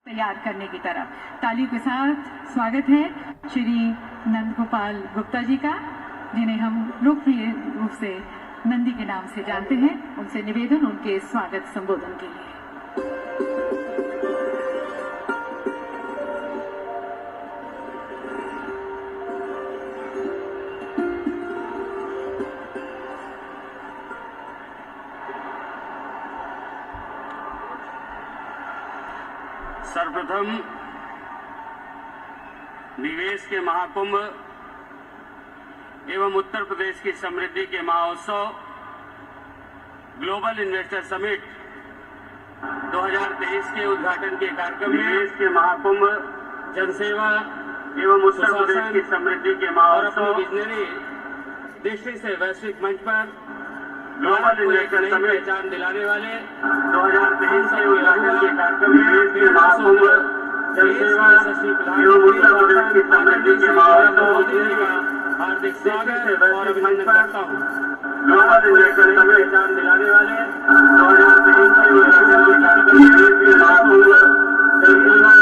तैयार करने की तरफ। तालियों के साथ स्वागत है श्री नंदगोपाल गुप्ता जी का, जिन्हें हम लोकप्रिय रूप से नंदी के नाम से जानते हैं। उनसे निवेदन उनके स्वागत संबोधन के लिए। सर्वप्रथम निवेश के महाकुंभ एवं उत्तर प्रदेश की समृद्धि के महोत्सव ग्लोबल इन्वेस्टर समिट 2023 के उद्घाटन के कार्यक्रम में निवेश के महाकुंभ, जनसेवा एवं उत्तर प्रदेश की समृद्धि के महोत्सव और विजनरी दृष्टि से वैश्विक मंच पर ग्लोबल इन्वेस्टर समिट पहचान दिलाने वाले 2023 के उद्घाटन के कार्यक्रम में के महाकुंभ, जनसेवा एवं उत्तर प्रदेश की समृद्धि के महोत्सव का हार्दिक स्वागत और अभिनंदन करता हूँ। ग्लोबल इन्वेस्टर समिट पहचान दिलाने वाले 2023 के उद्घाटन के कार्यक्रम में के महाकुंभ, जनसेवा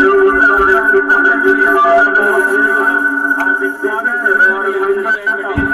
एवं उत्तर प्रदेश की समृद्धि के महोत्सव का हार्दिक स्वागत और अभिनंदन करता हूँ।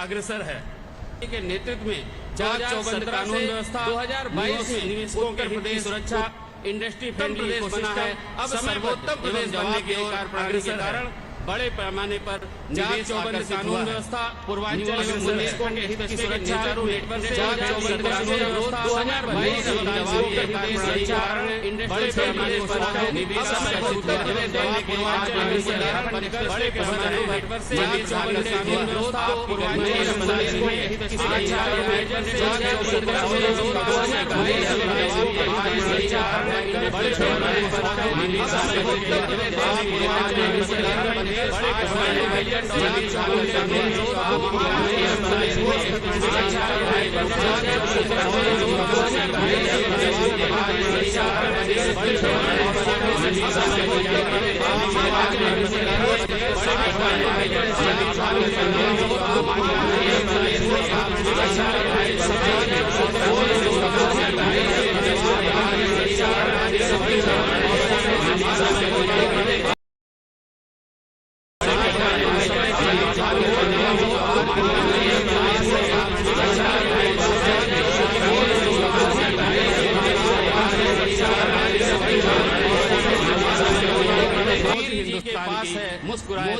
अग्रसर है के नेतृत्व में 2014 कानून व्यवस्था 2022 में निवेशकों के हित की सुरक्षा इंडस्ट्री फ्रेंडली देश बना है। अब सर्वोत्तम प्रदेश बनने के प्रणाली के कारण बड़े पैमाने पर निवेश कानून व्यवस्था पूर्वांचल में निवेशकों के हित की सुरक्षा बड़े पैमाने पर निवेश बड़े पैमाने पर पास है मुस्कुराए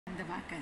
दबाकर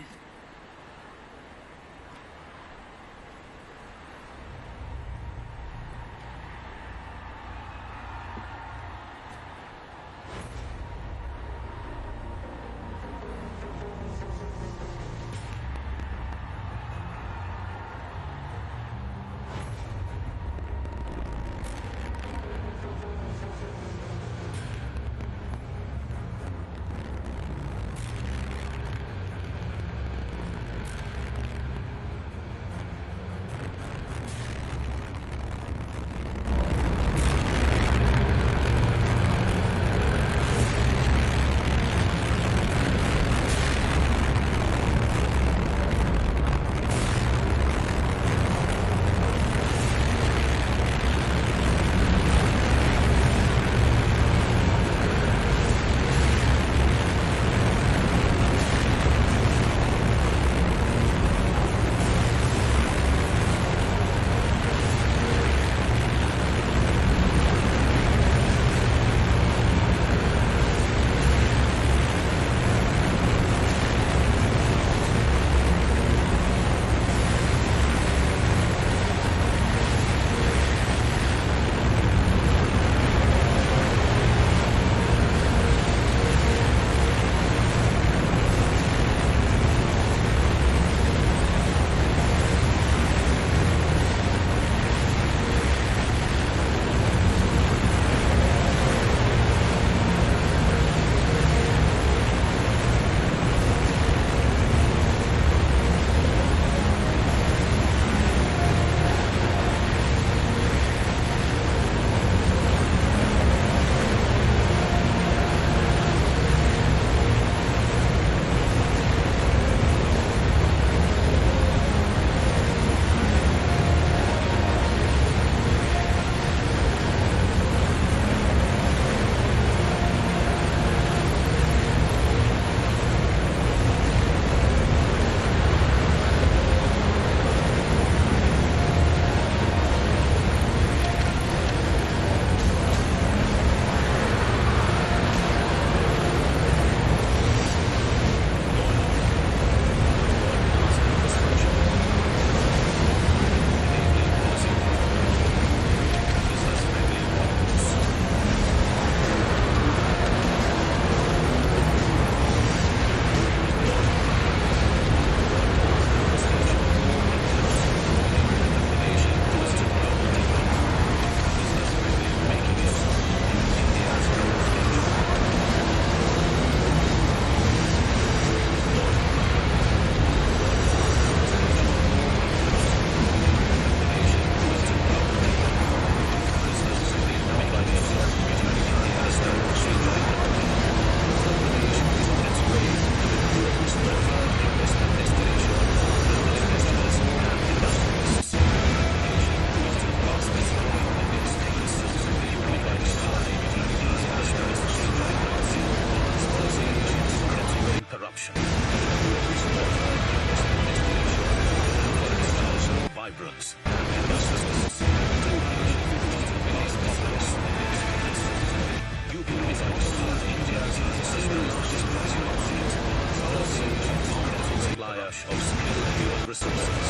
resources.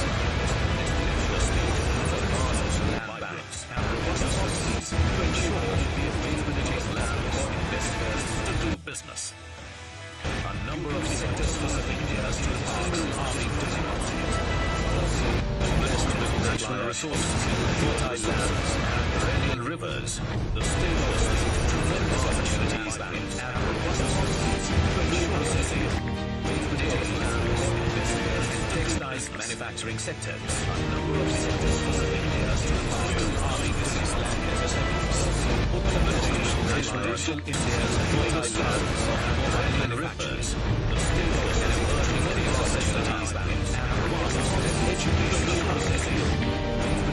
The state has a vast land banks and robust policies to ensure the availability of land for investors to do business. A number of sector-specific areas to farming technologies. Blessed with natural resources, fertile lands, and perennial rivers, the state offers tremendous opportunities in agribusiness, food processing, dairy, textiles manufacturing sectors. A number of sector-specific areas to farming business land MSMEs. Uttar Pradesh, traditional India's biggest land of perennial rivers, the state offers emerging opportunities in agribusiness, education processing,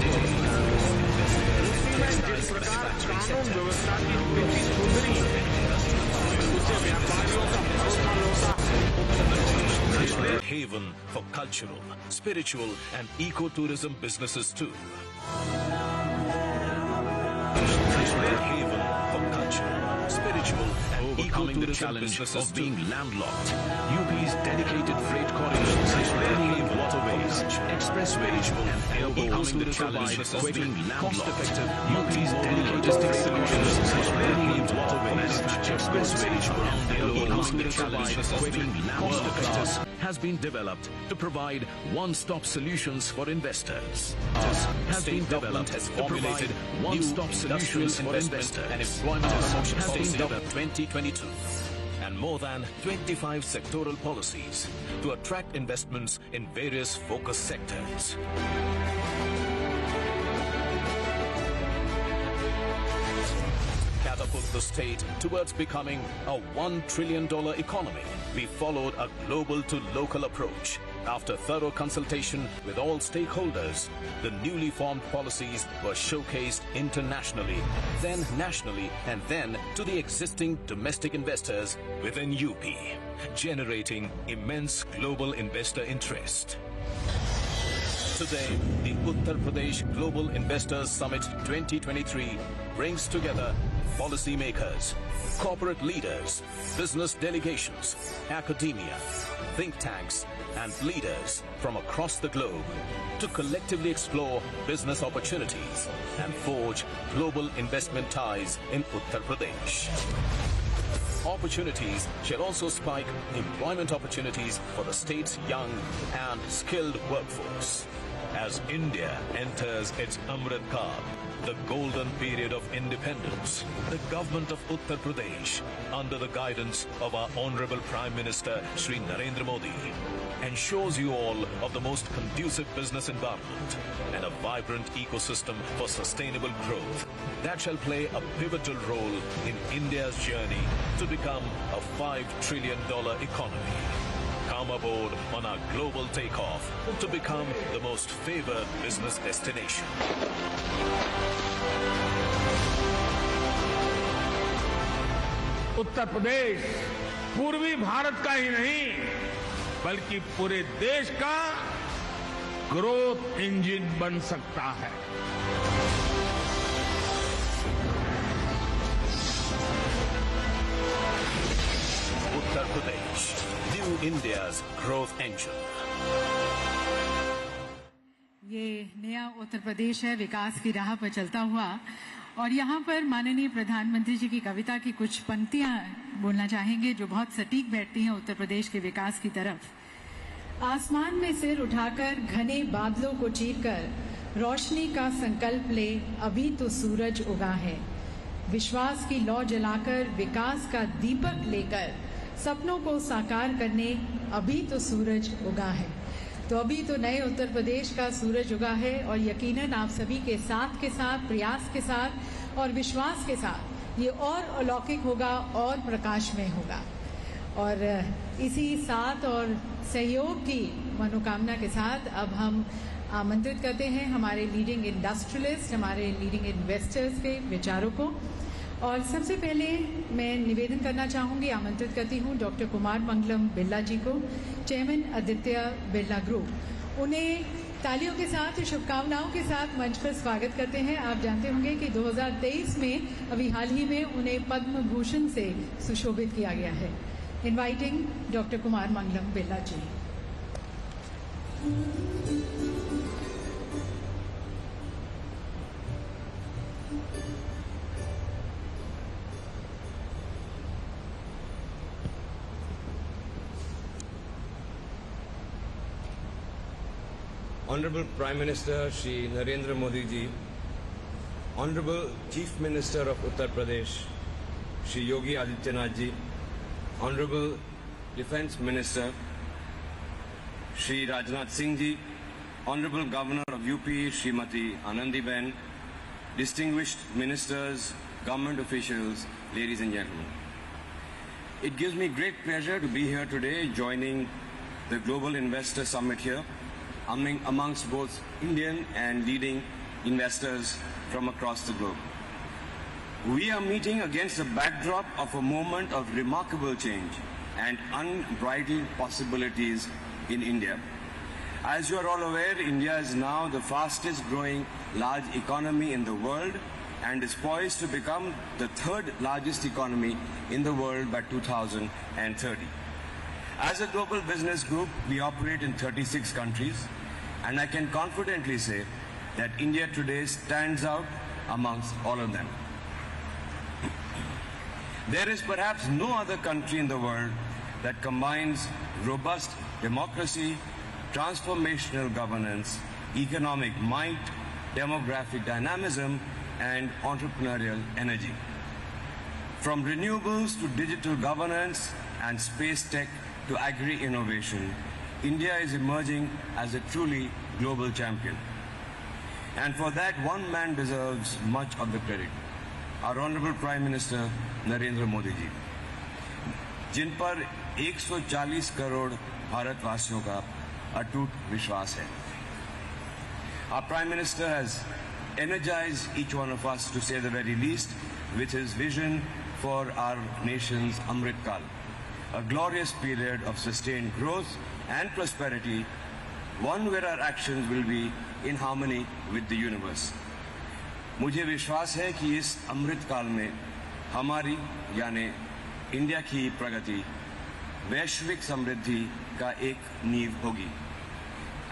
dairy, जिस प्रकार कानून व्यवस्था की स्थिति सुधरी है उससे व्यापारियों का भरोसा लौटा है। haven for cultural, spiritual and ecotourism businesses too. Haven for cultural, spiritual and overcoming the challenge of being landlocked. UP's dedicated freight corridors, paved waterways, expressways and overcoming the challenge of being landlocked. UP's dedicated solutions, paved waterways, expressways and overcoming the challenge of being landlocked has been developed to provide one-stop solutions for investors. Has been developed to provide one-stop solutions for investors and employment promotion has been developed 2022 and more than 25 sectoral policies to attract investments in various focus sectors. Catapult the state towards becoming a $1 trillion economy. We followed a global to local approach. After thorough consultation with all stakeholders, the newly formed policies were showcased internationally, then nationally, and then to the existing domestic investors within UP, generating immense global investor interest. Today, the Uttar Pradesh Global Investors Summit 2023 brings together policymakers, corporate leaders, business delegations, academia, think tanks, and leaders from across the globe to collectively explore business opportunities and forge global investment ties in Uttar Pradesh. Opportunities shall also spike employment opportunities for the state's young and skilled workforce. As India enters its Amrit Kaal, the golden period of independence, the government of Uttar Pradesh, under the guidance of our Honorable Prime Minister Shri Narendra Modi, ensures you all of the most conducive business environment and a vibrant ecosystem for sustainable growth that shall play a pivotal role in India's journey to become a $5 trillion economy. Come aboard on our global takeoff to become the most favored business destination. Uttar Pradesh पूर्वी भारत का ही नहीं बल्कि पूरे देश का growth engine बन सकता है। Uttar Pradesh, New India's growth engine. ये नया उत्तर प्रदेश है विकास की राह पर चलता हुआ और यहाँ पर माननीय प्रधानमंत्री जी की कविता की कुछ पंक्तियां बोलना चाहेंगे जो बहुत सटीक बैठती हैं उत्तर प्रदेश के विकास की तरफ। आसमान में सिर उठाकर घने बादलों को चीरकर रोशनी का संकल्प ले अभी तो सूरज उगा है। विश्वास की लौ जलाकर विकास का दीपक लेकर सपनों को साकार करने अभी तो सूरज उगा है। तो अभी तो नए उत्तर प्रदेश का सूरज उगा है और यकीनन आप सभी के साथ प्रयास के साथ और विश्वास के साथ ये और अलौकिक होगा और प्रकाशमय होगा। और इसी साथ और सहयोग की मनोकामना के साथ अब हम आमंत्रित करते हैं हमारे लीडिंग इंडस्ट्रियलिस्ट, हमारे लीडिंग इन्वेस्टर्स के विचारों को। और सबसे पहले मैं निवेदन करना चाहूंगी, आमंत्रित करती हूं डॉक्टर कुमार मंगलम बिरला जी को, चेयरमैन आदित्य बिरला ग्रुप। उन्हें तालियों के साथ, शुभकामनाओं के साथ मंच पर स्वागत करते हैं। आप जानते होंगे कि 2023 में अभी हाल ही में उन्हें पद्म भूषण से सुशोभित किया गया है। Inviting doctor Kumar Mangalam Birla ji. Honorable Prime Minister Shri Narendra Modi ji, Honorable Chief Minister of Uttar Pradesh Shri Yogi Adityanath ji, Honorable Defence Minister Shri Rajnath Singh ji, Honorable Governor of UP Srimati Anandiben, distinguished ministers, government officials, ladies and gentlemen. It gives me great pleasure to be here today joining the Global Investor Summit here amongst both Indian and leading investors from across the globe. We are meeting against the backdrop of a moment of remarkable change and unbridled possibilities in India. As you are all aware, India is now the fastest growing large economy in the world and is poised to become the third largest economy in the world by 2030. As a global business group, we operate in 36 countries, and I can confidently say that India today stands out amongst all of them. There is perhaps no other country in the world that combines robust democracy, transformational governance, economic might, demographic dynamism, and entrepreneurial energy. From renewables to digital governance and space tech to agri-innovation, India is emerging as a truly global champion. And for that, one man deserves much of the credit. Our Honorable Prime Minister Narendra Modi ji, जिन पर 140 करोड़ भारतवासियों का अटूट विश्वास है. Our Prime Minister has energized each one of us, to say the very least, with his vision for our nation's Amrit Kal, a glorious period of sustained growth and prosperity, one where our actions will be in harmony with the universe. मुझे विश्वास है कि इस अमृत काल में हमारी यानी India की प्रगति वैश्विक समृद्धि का एक नींव होगी.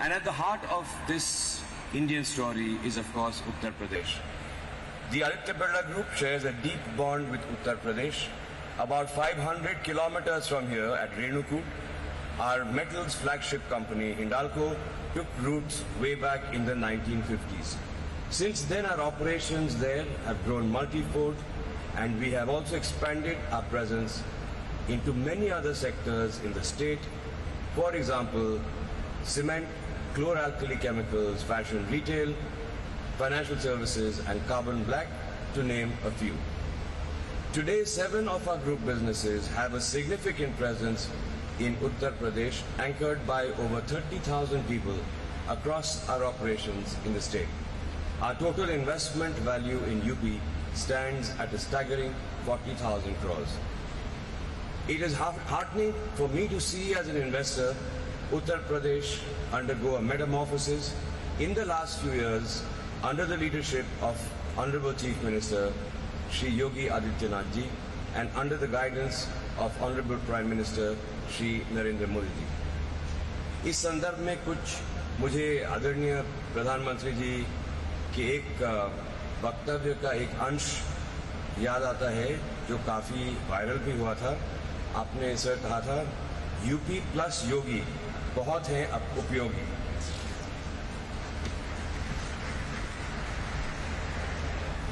And at the heart of this Indian story is, of course, Uttar Pradesh. The Aditya Birla Group shares a deep bond with Uttar Pradesh. About 500 kilometers from here at Renukoot, our metals flagship company, Hindalco, took roots way back in the 1950s. Since then, our operations there have grown multifold, and we have also expanded our presence into many other sectors in the state. For example, cement, chlor-alkali chemicals, fashion retail, financial services, and carbon black, to name a few. Today, 7 of our group businesses have a significant presence in Uttar Pradesh, anchored by over 30,000 people across our operations in the state. Our total investment value in UP stands at a staggering 40,000 crores. It is heartening for me to see, as an investor, Uttar Pradesh undergo a metamorphosis in the last few years under the leadership of Honorable Chief Minister Shri Yogi Adityanath ji and under the guidance of Honorable Prime Minister Shri Narendra Modi ji. इस संदर्भ में कुछ मुझे आदरणीय प्रधानमंत्री जी के एक वक्तव्य का एक अंश याद आता है जो काफी वायरल भी हुआ था. आपने सर कहा था, यूपी प्लस योगी बहुत हैं अब उपयोगी.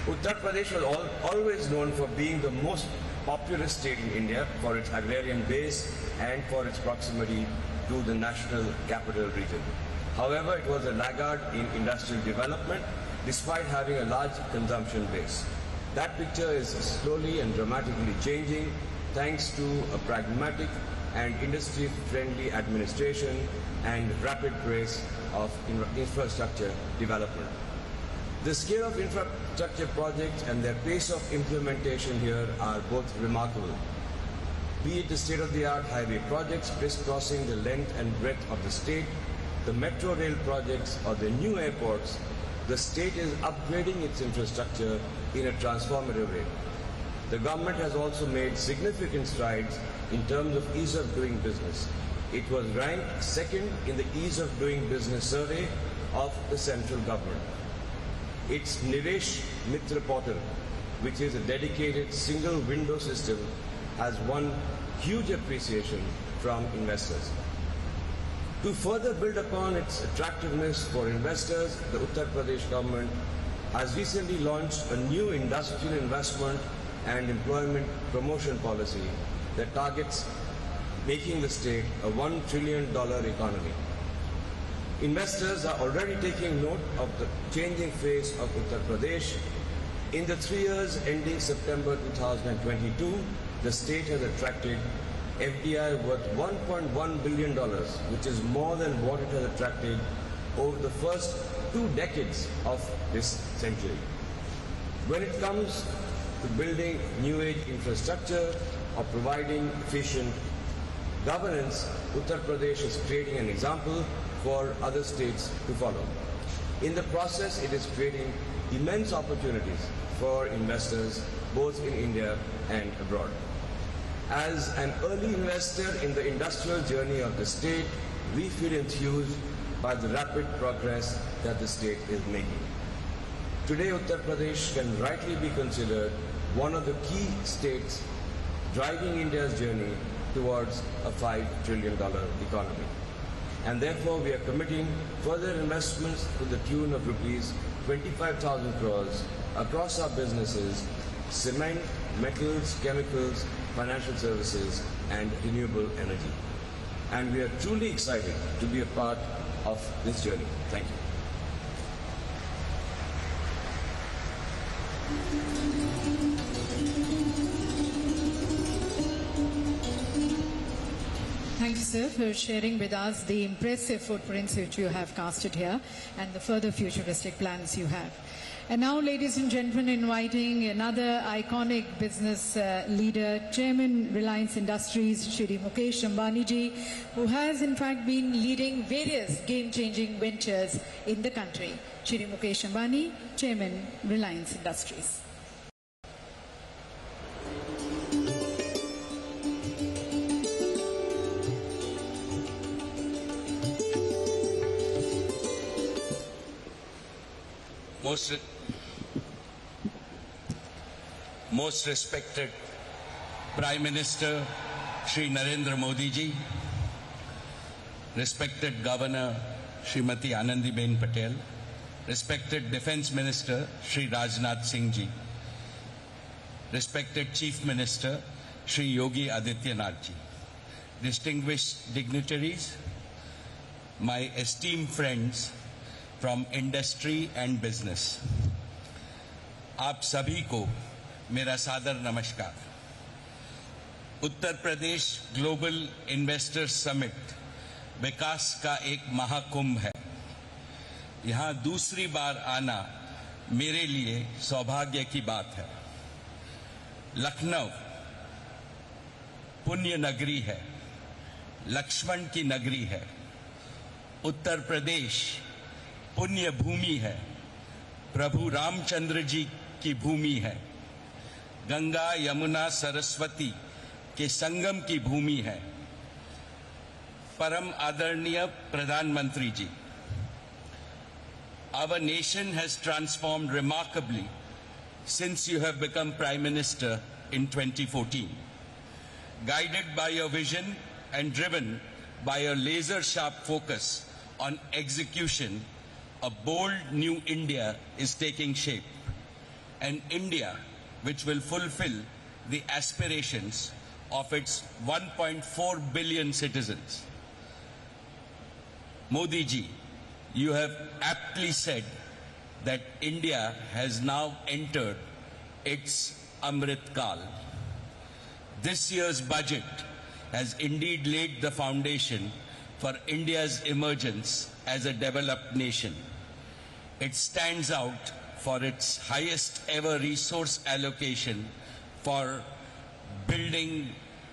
Uttar Pradesh was always known for being the most populous state in India for its agrarian base and for its proximity to the national capital region. However, it was a laggard in industrial development despite having a large consumption base. That picture is slowly and dramatically changing thanks to a pragmatic and industry-friendly administration and rapid pace of infrastructure development. The scale of infrastructure projects and their pace of implementation here are both remarkable. Be it the state-of-the-art highway projects crisscrossing the length and breadth of the state, the metro rail projects or the new airports, the state is upgrading its infrastructure in a transformative way. The government has also made significant strides in terms of ease of doing business. It was ranked second in the ease of doing business survey of the central government. Its Nivesh Mitra portal, which is a dedicated single window system, has won huge appreciation from investors. To further build upon its attractiveness for investors, the Uttar Pradesh government has recently launched a new industrial investment and employment promotion policy that targets making the state a $1 trillion economy. Investors are already taking note of the changing face of Uttar Pradesh. In the 3 years ending September 2022, the state has attracted FDI worth $1.1 billion, which is more than what it has attracted over the first 2 decades of this century. When it comes to building new age infrastructure or providing efficient governance, Uttar Pradesh is creating an example for other states to follow. In the process, it is creating immense opportunities for investors both in India and abroad. As an early investor in the industrial journey of the state, we feel enthused by the rapid progress that the state is making. Today, Uttar Pradesh can rightly be considered one of the key states driving India's journey towards a $5 trillion economy. And therefore, we are committing further investments to the tune of rupees 25,000 crores across our businesses: cement, metals, chemicals, financial services, and renewable energy. And we are truly excited to be a part of this journey. Thank you. Thank you, sir, for sharing with us the impressive footprints which you have casted here and the further futuristic plans you have. And now, ladies and gentlemen, inviting another iconic business leader, Chairman Reliance Industries, Shri Mukesh Ambani ji, who has in fact been leading various game-changing ventures in the country. Shri Mukesh Ambani, Chairman Reliance Industries. Most respected Prime Minister Shri Narendra Modi ji, respected Governor Srimati Anandiben Patel, respected Defence Minister Shri Rajnath Singh ji, respected Chief Minister Shri Yogi Adityanath ji, distinguished dignitaries, my esteemed friends from industry and business, आप सभी को मेरा सादर नमस्कार। Uttar Pradesh global investors summit विकास का एक महाकुंभ है। यहाँ दूसरी बार आना मेरे लिए सौभाग्य की बात है। लखनऊ पुण्य नगरी है, लक्ष्मण की नगरी है। उत्तर प्रदेश पुण्य भूमि है, प्रभु रामचंद्र जी की भूमि है। गंगा यमुना सरस्वती के संगम की भूमि है। परम आदरणीय प्रधानमंत्री जी, our nation has transformed remarkably since you have become Prime Minister in 2014. Guided by your vision and driven by a laser-sharp focus on execution, a bold new India is taking shape. An India which will fulfill the aspirations of its 1.4 billion citizens. Modi ji, you have aptly said that India has now entered its Amrit Kal. This year's budget has indeed laid the foundation for India's emergence as a developed nation. It stands out for its highest ever resource allocation for building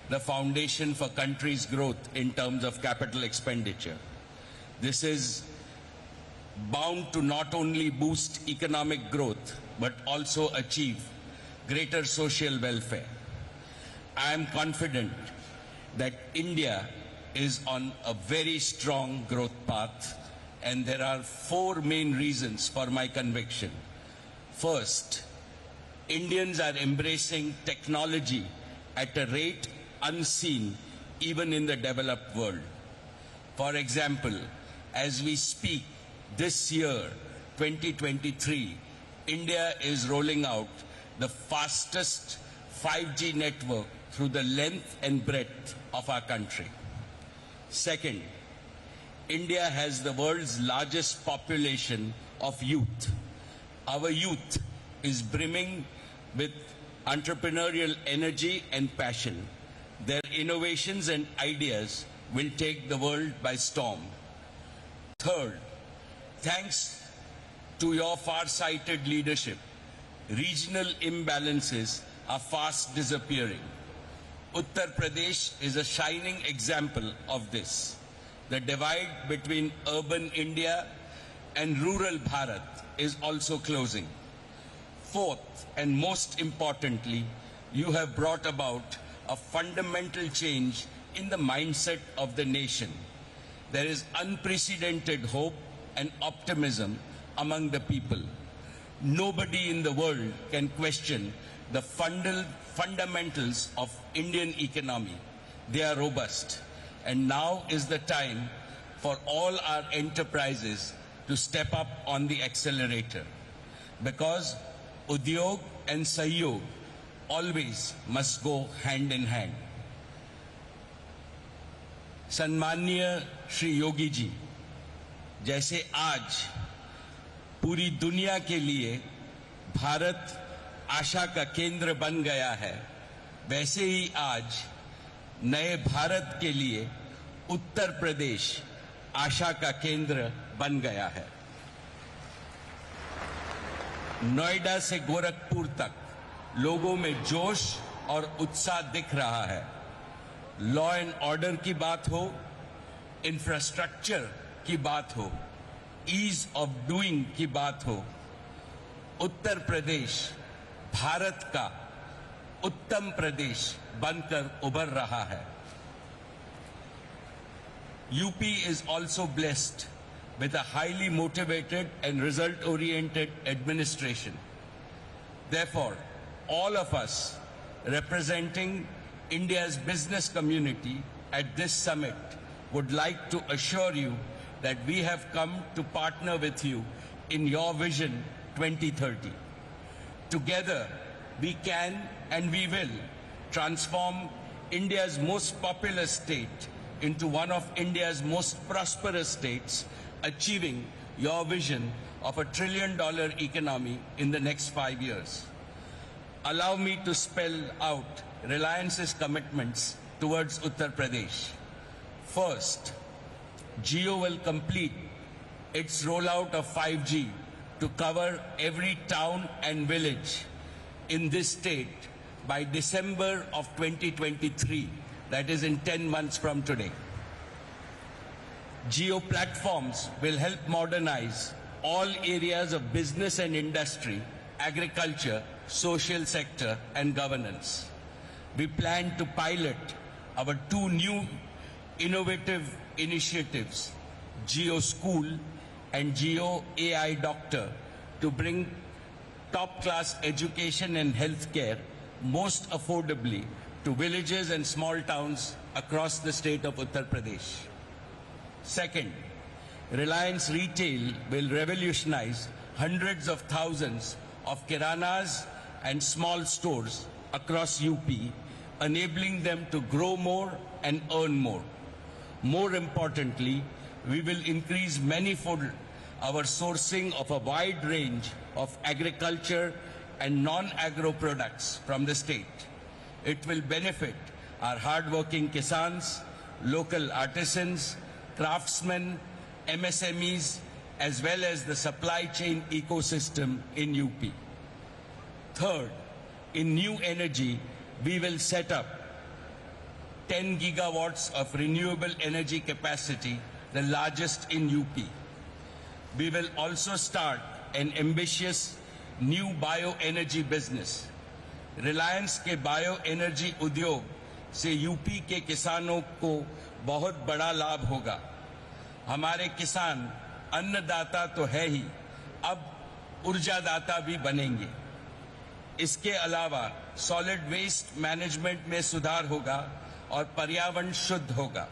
the foundation for country's growth in terms of capital expenditure. This is bound to not only boost economic growth but also achieve greater social welfare. I am confident that India is on a very strong growth path, and there are 4 main reasons for my conviction. First, Indians are embracing technology at a rate unseen even in the developed world. For example, as we speak, this year, 2023, India is rolling out the fastest 5G network through the length and breadth of our country. Second, India has the world's largest population of youth. Our youth is brimming with entrepreneurial energy and passion. Their innovations and ideas will take the world by storm. Third, thanks to your far-sighted leadership, regional imbalances are fast disappearing. Uttar Pradesh is a shining example of this. The divide between urban India and rural Bharat is also closing. Fourth, and most importantly, you have brought about a fundamental change in the mindset of the nation. There is unprecedented hope and optimism among the people. Nobody in the world can question the fundamentals of Indian economy. They are robust. And now is the time for all our enterprises to step up on the accelerator. Because Udyog and Sahyog always must go hand in hand. सम्माननीय श्री योगी जी, जैसे आज पूरी दुनिया के लिए भारत आशा का केंद्र बन गया है, वैसे ही आज नए भारत के लिए उत्तर प्रदेश आशा का केंद्र बन गया है। नोएडा से गोरखपुर तक लोगों में जोश और उत्साह दिख रहा है। लॉ एंड ऑर्डर की बात हो, इंफ्रास्ट्रक्चर की बात हो, ईज ऑफ डूइंग की बात हो, उत्तर प्रदेश भारत का उत्तम प्रदेश बनकर उभर रहा है। UP is also blessed with a highly motivated and result-oriented administration. Therefore, all of us representing India's business community at this summit would like to assure you that we have come to partner with you in your Vision 2030. Together, we can and we will transform India's most populous state into one of India's most prosperous states, achieving your vision of $1 trillion economy in the next 5 years. Allow me to spell out Reliance's commitments towards Uttar Pradesh. First, Jio will complete its rollout of 5G to cover every town and village in this state by December of 2023, that is in 10 months from today. Jio platforms will help modernize all areas of business and industry, agriculture, social sector and governance. We plan to pilot our 2 new innovative initiatives, Jio School and Jio AI Doctor, to bring top-class education and healthcare most affordably to villages and small towns across the state of Uttar Pradesh. Second, Reliance Retail will revolutionize hundreds of thousands of kiranas and small stores across UP, enabling them to grow more and earn more. More importantly, we will increase manifold our sourcing of a wide range of agriculture and non-agro products from the state. It will benefit our hard-working kisans, local artisans, craftsmen, MSMEs, as well as the supply chain ecosystem in UP. Third, in new energy, we will set up 10 gigawatts of renewable energy capacity, the largest in UP. We will also start an ambitious new bioenergy business. Reliance के bioenergy उद्योग से UP के किसानों को बहुत बड़ा लाभ होगा। हमारे किसान अन्नदाता तो है ही, अब ऊर्जादाता भी बनेंगे। इसके अलावा सॉलिड वेस्ट मैनेजमेंट में सुधार होगा और पर्यावरण शुद्ध होगा।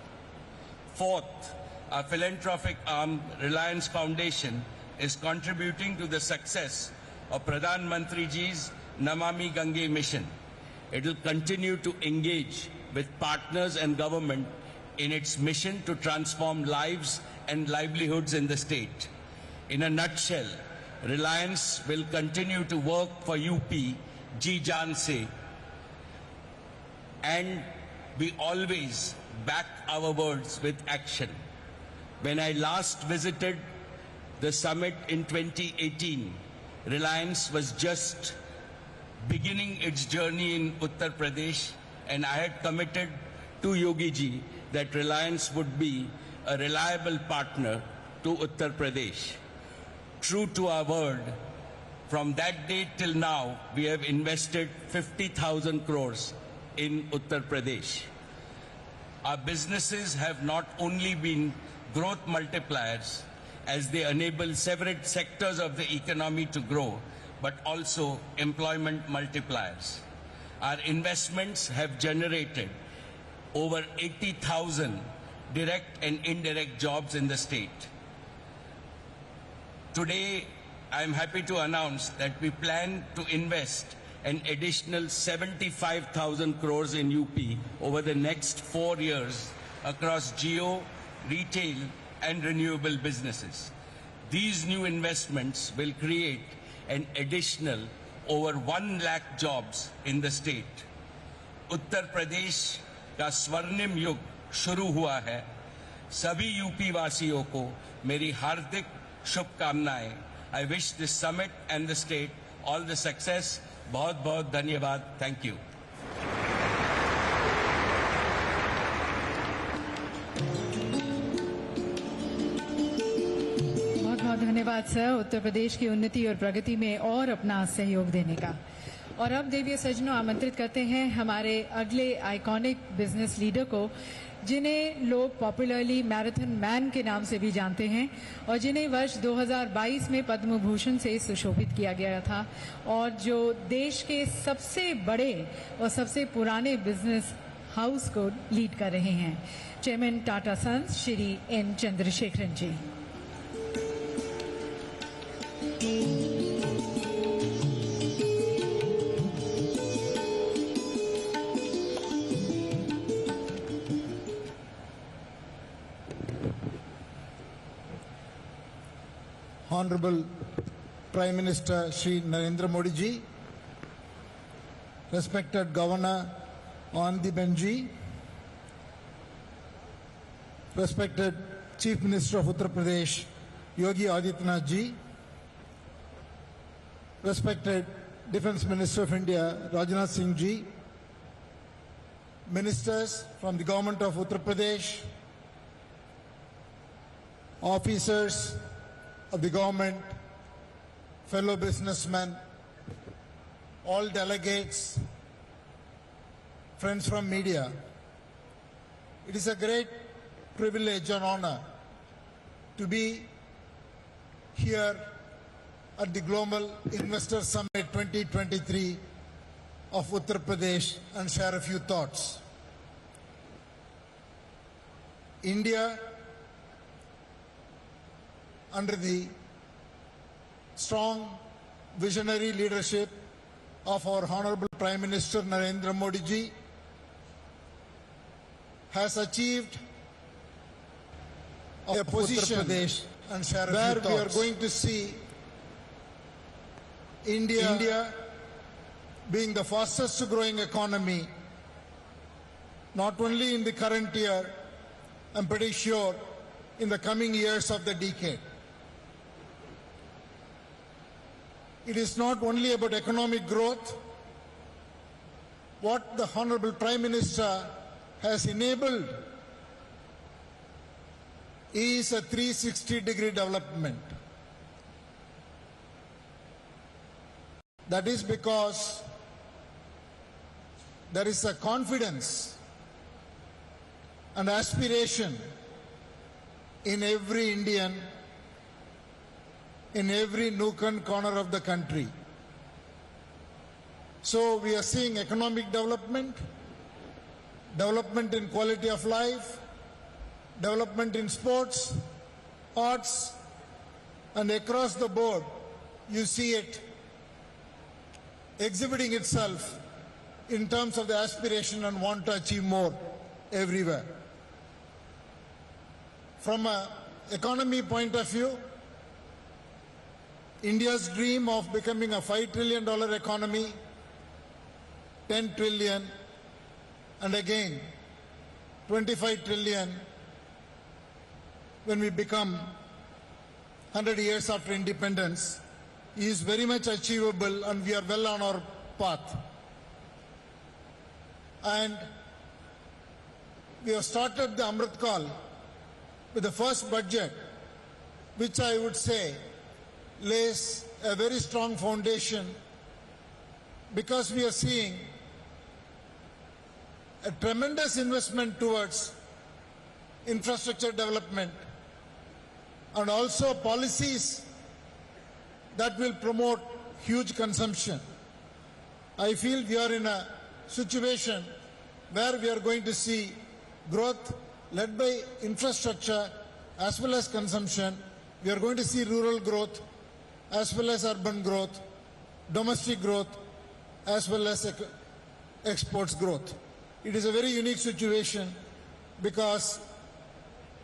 Fourth, our philanthropic arm, Reliance Foundation, is contributing to the success of Pradhan Mantri Ji's Namami Gange mission. It will continue to engage with partners and government in its mission to transform lives and livelihoods in the state. In a nutshell, Reliance will continue to work for UP, Ji Jaan Se, and we always back our words with action. When I last visited the summit in 2018, Reliance was just beginning its journey in Uttar Pradesh, and I had committed to Yogi Ji that Reliance would be a reliable partner to Uttar Pradesh. True to our word, from that day till now, we have invested 50,000 crores in Uttar Pradesh. Our businesses have not only been growth multipliers, as they enable several sectors of the economy to grow, but also employment multipliers. Our investments have generated over 80,000 direct and indirect jobs in the state. Today, I am happy to announce that we plan to invest an additional 75,000 crores in UP over the next 4 years across geo, retail, and renewable businesses. These new investments will create an additional over 1 lakh jobs in the state. Uttar Pradesh का स्वर्णिम युग शुरू हुआ है. सभी UP वासियों को मेरी हार्दिक शुभकामनाएं. I wish this summit and the state all the success. बहुत बहुत धन्यवाद. Thank you. धन्यवाद सर, उत्तर प्रदेश की उन्नति और प्रगति में और अपना सहयोग देने का. और अब देवीय सज्जनों, आमंत्रित करते हैं हमारे अगले आइकॉनिक बिजनेस लीडर को, जिन्हें लोग पॉपुलरली मैराथन मैन के नाम से भी जानते हैं और जिन्हें वर्ष 2022 में पद्म भूषण से सुशोभित किया गया था और जो देश के सबसे बड़े और सबसे पुराने बिजनेस हाउस को लीड कर रहे हैं, chairman Tata Sons Shri N Chandrasekaran ji. Honorable Prime Minister Shri Narendra Modi ji, respected Governor Anandibhen ji, respected Chief Minister of Uttar Pradesh Yogi Adityanath ji, respected Defence Minister of India Rajnath Singh ji, ministers from the government of Uttar Pradesh, officers of the government, fellow businessmen, all delegates, friends from media. It is a great privilege and honor to be here at the Global Investor Summit 2023 of Uttar Pradesh and share a few thoughts. India, under the strong visionary leadership of our Honorable Prime Minister Narendra Modi ji, has achieved a position and where we are going to see India being the fastest growing economy, not only in the current year, I'm pretty sure in the coming years of the decade. It is not only about economic growth. What the Honorable Prime Minister has enabled is a 360-degree development. That is because there is a confidence and aspiration in every Indian, in every nook and corner of the country. So we are seeing economic development, development in quality of life, development in sports, arts, and across the board, you see it exhibiting itself in terms of the aspiration and want to achieve more everywhere. From an economy point of view, India's dream of becoming a $5 trillion economy, 10 trillion, and again 25 trillion when we become 100 years after independence is very much achievable, and we are well on our path. And we have started the Amrit Kaal with the first budget, which I would say lays a very strong foundation, because we are seeing a tremendous investment towards infrastructure development and also policies that will promote huge consumption. I feel we are in a situation where we are going to see growth led by infrastructure as well as consumption. We are going to see rural growth as well as urban growth, domestic growth as well as exports growth. It is a very unique situation because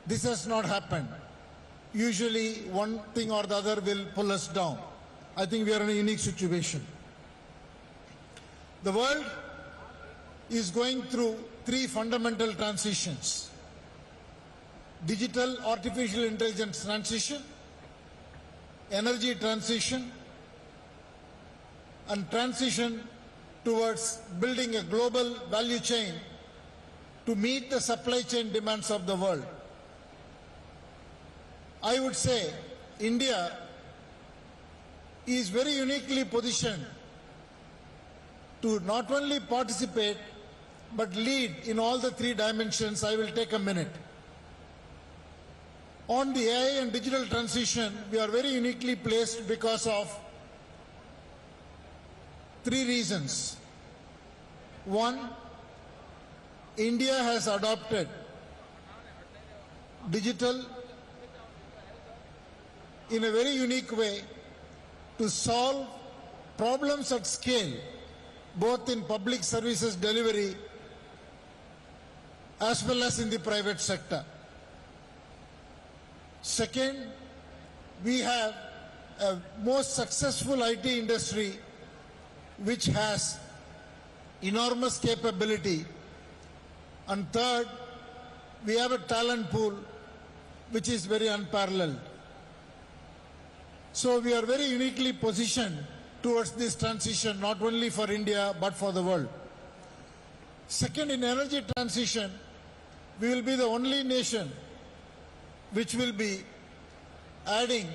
this has not happened. Usually one thing or the other will pull us down. I think we are in a unique situation. The world is going through three fundamental transitions: digital artificial intelligence transition, energy transition, and transition towards building a global value chain to meet the supply chain demands of the world. I would say India is very uniquely positioned to not only participate but lead in all the three dimensions. I will take a minute. On the AI and digital transition, we are very uniquely placed because of three reasons. One, India has adopted digital in a very unique way to solve problems at scale, both in public services delivery as well as in the private sector. Second, we have a most successful IT industry which has enormous capability. And third, we have a talent pool which is very unparalleled. So we are very uniquely positioned towards this transition, not only for India but for the world. Second, in energy transition, we will be the only nation which will be adding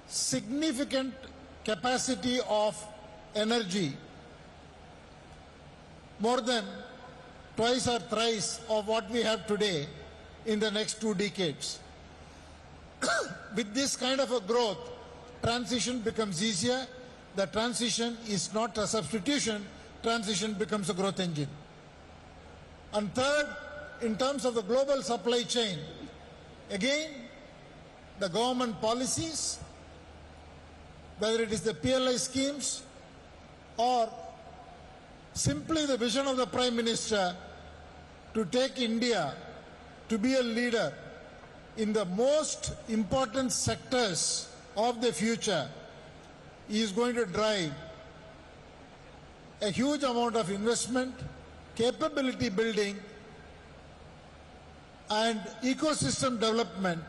significant capacity of energy, more than twice or thrice of what we have today in the next 2 decades. With this kind of a growth, transition becomes easier. The transition is not a substitution, transition becomes a growth engine. And third, in terms of the global supply chain, again, the government policies, whether it is the PLI schemes or simply the vision of the Prime Minister to take India to be a leader in the most important sectors of the future, is going to drive a huge amount of investment, capability building, and ecosystem development,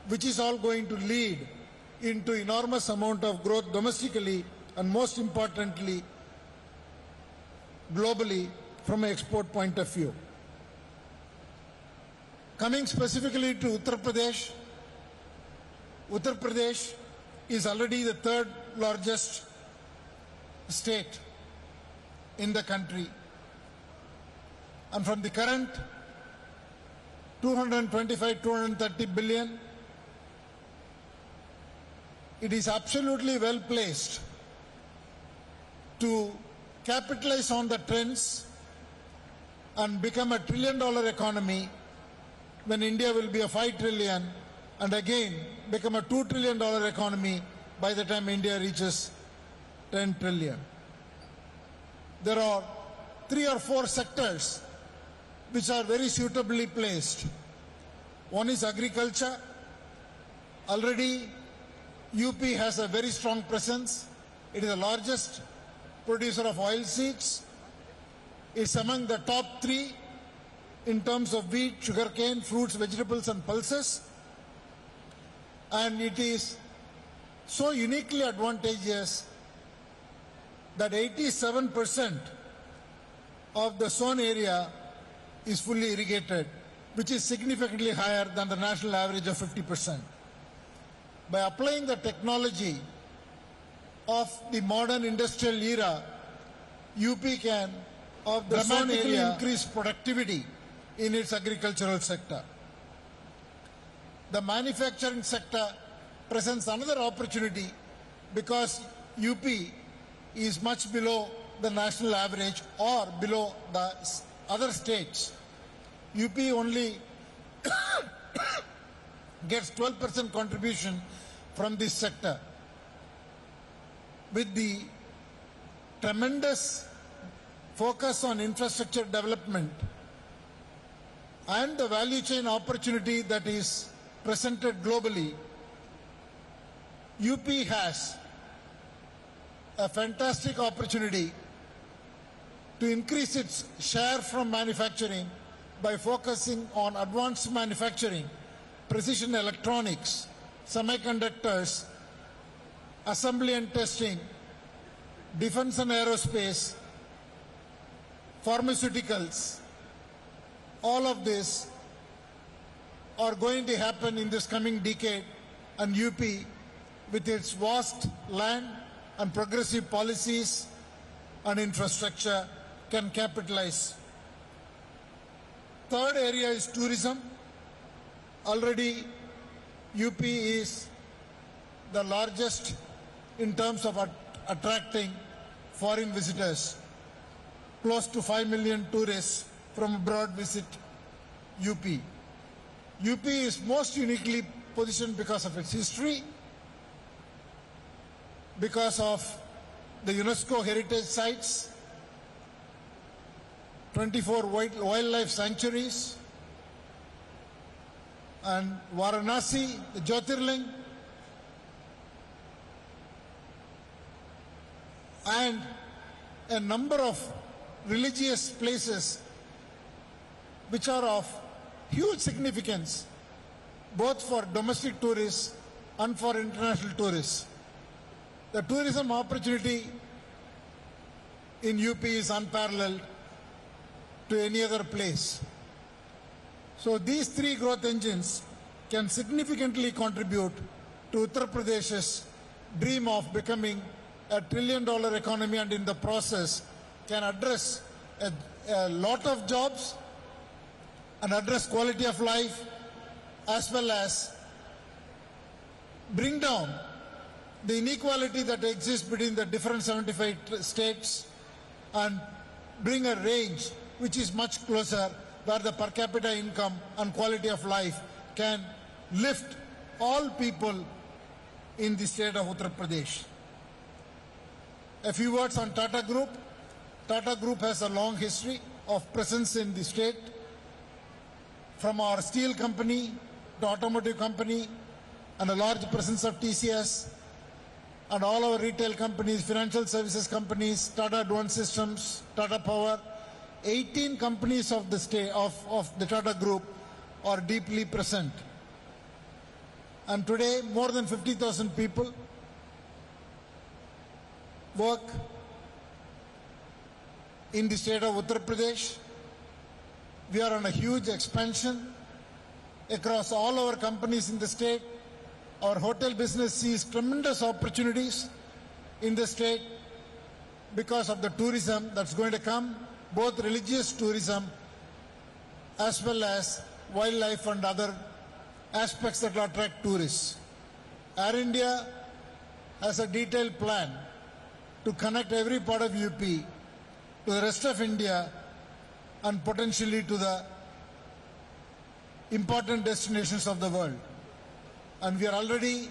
which is all going to lead into enormous amount of growth domestically and most importantly globally from an export point of view. Coming specifically to Uttar Pradesh is already the third largest state in the country. And from the current 225-230 billion, it is absolutely well placed to capitalize on the trends and become a $1 trillion economy when India will be a 5 trillion and again become a $2 trillion economy by the time India reaches 10 trillion. There are 3 or 4 sectors which are very suitably placed. One is agriculture. Already UP has a very strong presence. It is the largest producer of oilseeds. It's among the top 3 in terms of wheat, sugarcane, fruits, vegetables and pulses. And it is so uniquely advantageous that 87% of the sown area is fully irrigated, which is significantly higher than the national average of 50%. By applying the technology of the modern industrial era, UP can dramatically increase productivity in its agricultural sector. The manufacturing sector presents another opportunity because UP is much below the national average or below the other states. UP only gets 12% contribution from this sector. With the tremendous focus on infrastructure development and the value chain opportunity that is presented globally, UP has a fantastic opportunity to increase its share from manufacturing by focusing on advanced manufacturing, precision electronics, semiconductors, assembly and testing, defense and aerospace, pharmaceuticals. All of this are going to happen in this coming decade, and UP, with its vast land and progressive policies and infrastructure, can capitalize. Third area is tourism. Already UP is the largest in terms of attracting foreign visitors. Close to 5 million tourists from abroad visit UP. UP is most uniquely positioned because of its history, because of the UNESCO heritage sites, 24 wildlife sanctuaries, and Varanasi, the Jyotirling, and a number of religious places which are of huge significance both for domestic tourists and for international tourists. The tourism opportunity in UP is unparalleled to any other place. So these 3 growth engines can significantly contribute to Uttar Pradesh's dream of becoming a $1 trillion economy, and in the process can address a lot of jobs and address quality of life, as well as bring down the inequality that exists between the different 75 states and bring a range which is much closer, where the per capita income and quality of life can lift all people in the state of Uttar Pradesh. A few words on Tata Group. Tata Group has a long history of presence in the state, from our steel company to automotive company, and a large presence of TCS, and all our retail companies, financial services companies, Tata Advanced Systems, Tata Power. 18 companies of the state of the Tata Group are deeply present. And today, more than 50,000 people work in the state of Uttar Pradesh. We are on a huge expansion across all our companies in the state. Our hotel business sees tremendous opportunities in the state because of the tourism that's going to come, both religious tourism as well as wildlife and other aspects that will attract tourists. Air India has a detailed plan to connect every part of UP to the rest of India and potentially to the important destinations of the world. And we are already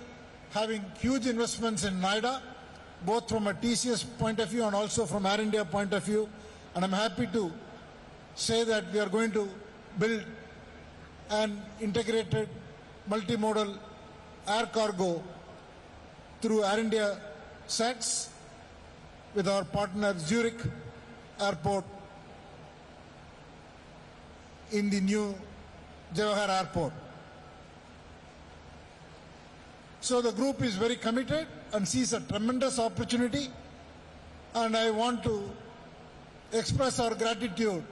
having huge investments in Noida, both from a TCS point of view and also from Air India point of view. And I'm happy to say that we are going to build an integrated multimodal air cargo through Air India sets with our partner Zurich Airport in the new Jawahar Airport. So the group is very committed and sees a tremendous opportunity, and I want to express our gratitude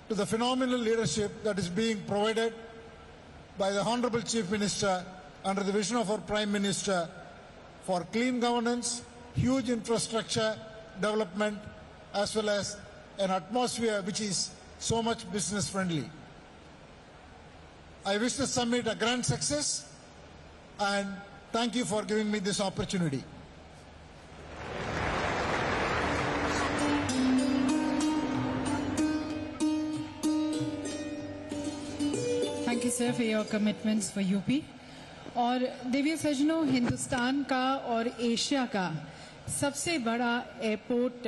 to the phenomenal leadership that is being provided by the Honorable Chief Minister under the vision of our Prime Minister for clean governance, huge infrastructure development, as well as an atmosphere which is so much business friendly. I wish the summit a grand success, and thank you for giving me this opportunity. Thank you, sir, for your commitments for UP. और देवियों सज्जनों, हिंदुस्तान का और Asia का सबसे बड़ा airport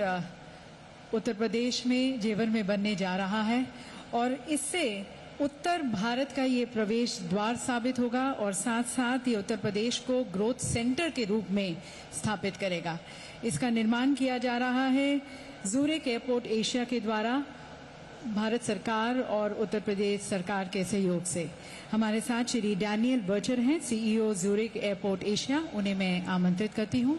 Uttar Pradesh में जेवर में बनने जा रहा है, और इससे उत्तर भारत का ये प्रवेश द्वार साबित होगा और साथ साथ ये उत्तर प्रदेश को ग्रोथ सेंटर के रूप में स्थापित करेगा। इसका निर्माण किया जा रहा है ज़ूरिक एयरपोर्ट एशिया के द्वारा भारत सरकार और उत्तर प्रदेश सरकार के सहयोग से। हमारे साथ श्री डैनियल बर्चर हैं, CEO ज़ूरिक एयरपोर्ट एशिया। उन्हें मैं आमंत्रित करती हूँ।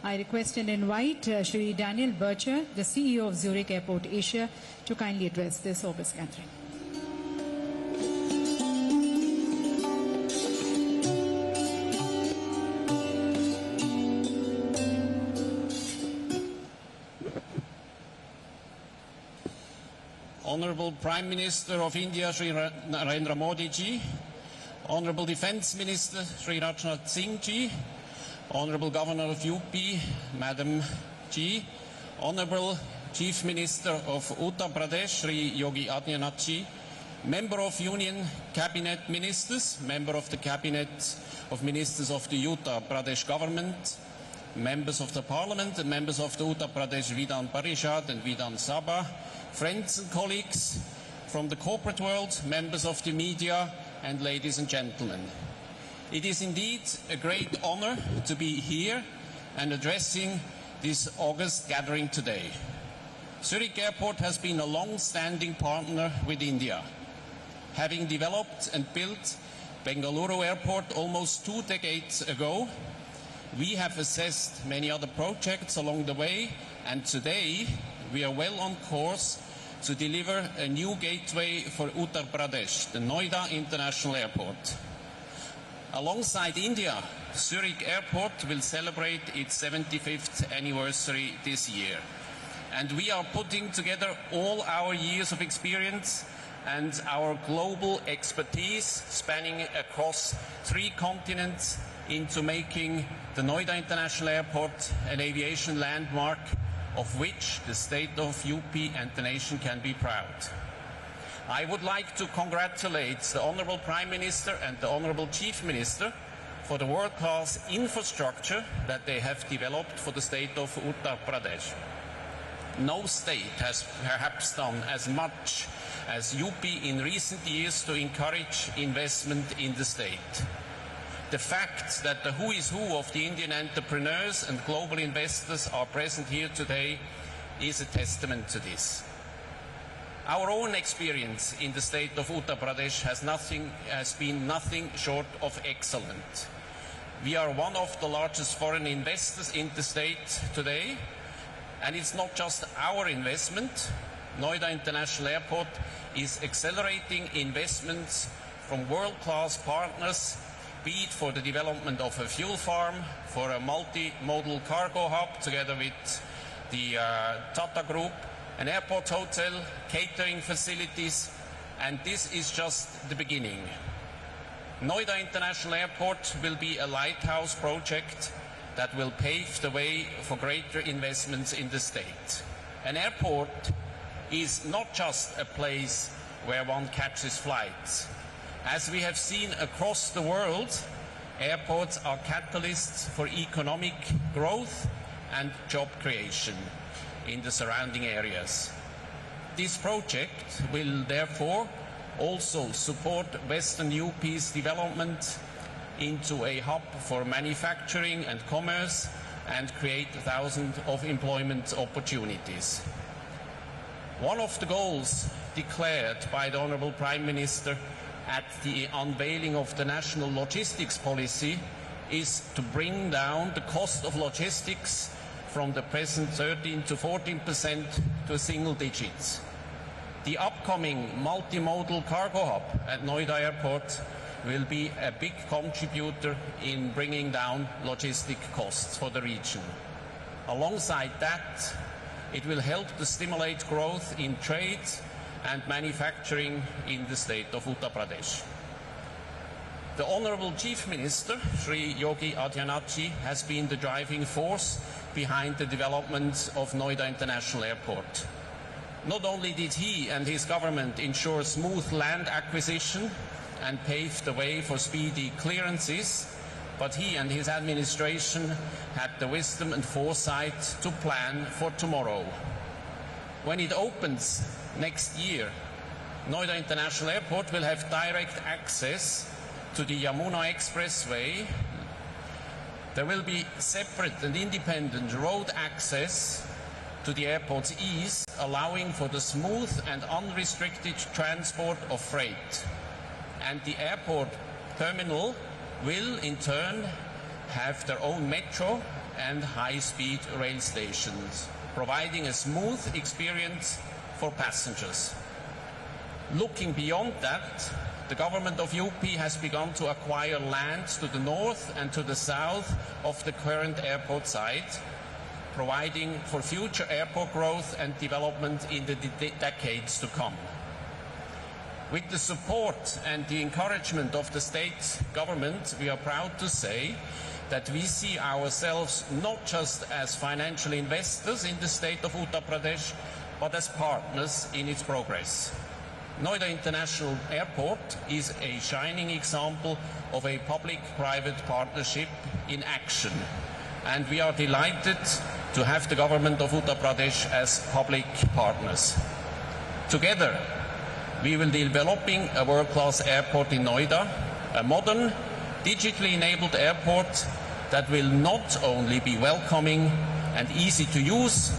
I request and invite Shri Daniel Bircher, the CEO of Zurich Airport Asia, to kindly address this august gathering. Honorable Prime Minister of India, Shri Narendra Modi ji, Honorable Defence Minister, Shri Rajnath Singh ji, Honorable Governor of UP, Madam Ji, Honorable Chief Minister of Uttar Pradesh, Shri Yogi Adityanath ji, Member of Union Cabinet Ministers, Member of the Cabinet of Ministers of the Uttar Pradesh Government, Members of the Parliament and Members of the Uttar Pradesh Vidhan Parishad and Vidhan Sabha, friends and colleagues from the corporate world, members of the media, and ladies and gentlemen. It is indeed a great honor to be here and addressing this august gathering today. Zurich Airport has been a long-standing partner with India. Having developed and built Bengaluru Airport almost 2 decades ago, we have assessed many other projects along the way, and today we are well on course to deliver a new gateway for Uttar Pradesh, the Noida International Airport. Alongside India, Zurich Airport will celebrate its 75th anniversary this year. And we are putting together all our years of experience and our global expertise spanning across 3 continents into making the Noida International Airport an aviation landmark of which the state of UP and the nation can be proud. I would like to congratulate the Honorable Prime Minister and the Honorable Chief Minister for the world-class infrastructure that they have developed for the state of Uttar Pradesh. No state has perhaps done as much as UP in recent years to encourage investment in the state. The fact that the who is who of the Indian entrepreneurs and global investors are present here today is a testament to this. Our own experience in the state of Uttar Pradesh has been nothing short of excellent. We are one of the largest foreign investors in the state today, and it's not just our investment. Noida International Airport is accelerating investments from world-class partners, be it for the development of a fuel farm, for a multimodal cargo hub together with the Tata Group, an airport hotel, catering facilities, and this is just the beginning. Noida International Airport will be a lighthouse project that will pave the way for greater investments in the state. An airport is not just a place where one catches flights. As we have seen across the world, airports are catalysts for economic growth and job creation in the surrounding areas. This project will therefore also support Western UP's development into a hub for manufacturing and commerce and create thousands of employment opportunities. One of the goals declared by the Honourable Prime Minister at the unveiling of the national logistics policy is to bring down the cost of logistics from the present 13 to 14% to single digits. The upcoming multimodal cargo hub at Noida Airport will be a big contributor in bringing down logistic costs for the region. Alongside that, it will help to stimulate growth in trade and manufacturing in the state of Uttar Pradesh. The Honourable Chief Minister, Sri Yogi Adityanath, has been the driving force behind the development of Noida International Airport. Not only did he and his government ensure smooth land acquisition and pave the way for speedy clearances, but he and his administration had the wisdom and foresight to plan for tomorrow. When it opens next year, Noida International Airport will have direct access to the Yamuna Expressway. There will be separate and independent road access to the airport's east, allowing for the smooth and unrestricted transport of freight. And the airport terminal will in turn have their own metro and high-speed rail stations, providing a smooth experience for passengers. Looking beyond that, the government of UP has begun to acquire land to the north and to the south of the current airport site, providing for future airport growth and development in the decades to come. With the support and the encouragement of the state government, we are proud to say that we see ourselves not just as financial investors in the state of Uttar Pradesh, but as partners in its progress. Noida International Airport is a shining example of a public-private partnership in action, and we are delighted to have the government of Uttar Pradesh as public partners. Together, we will be developing a world-class airport in Noida, a modern, digitally enabled airport that will not only be welcoming and easy to use,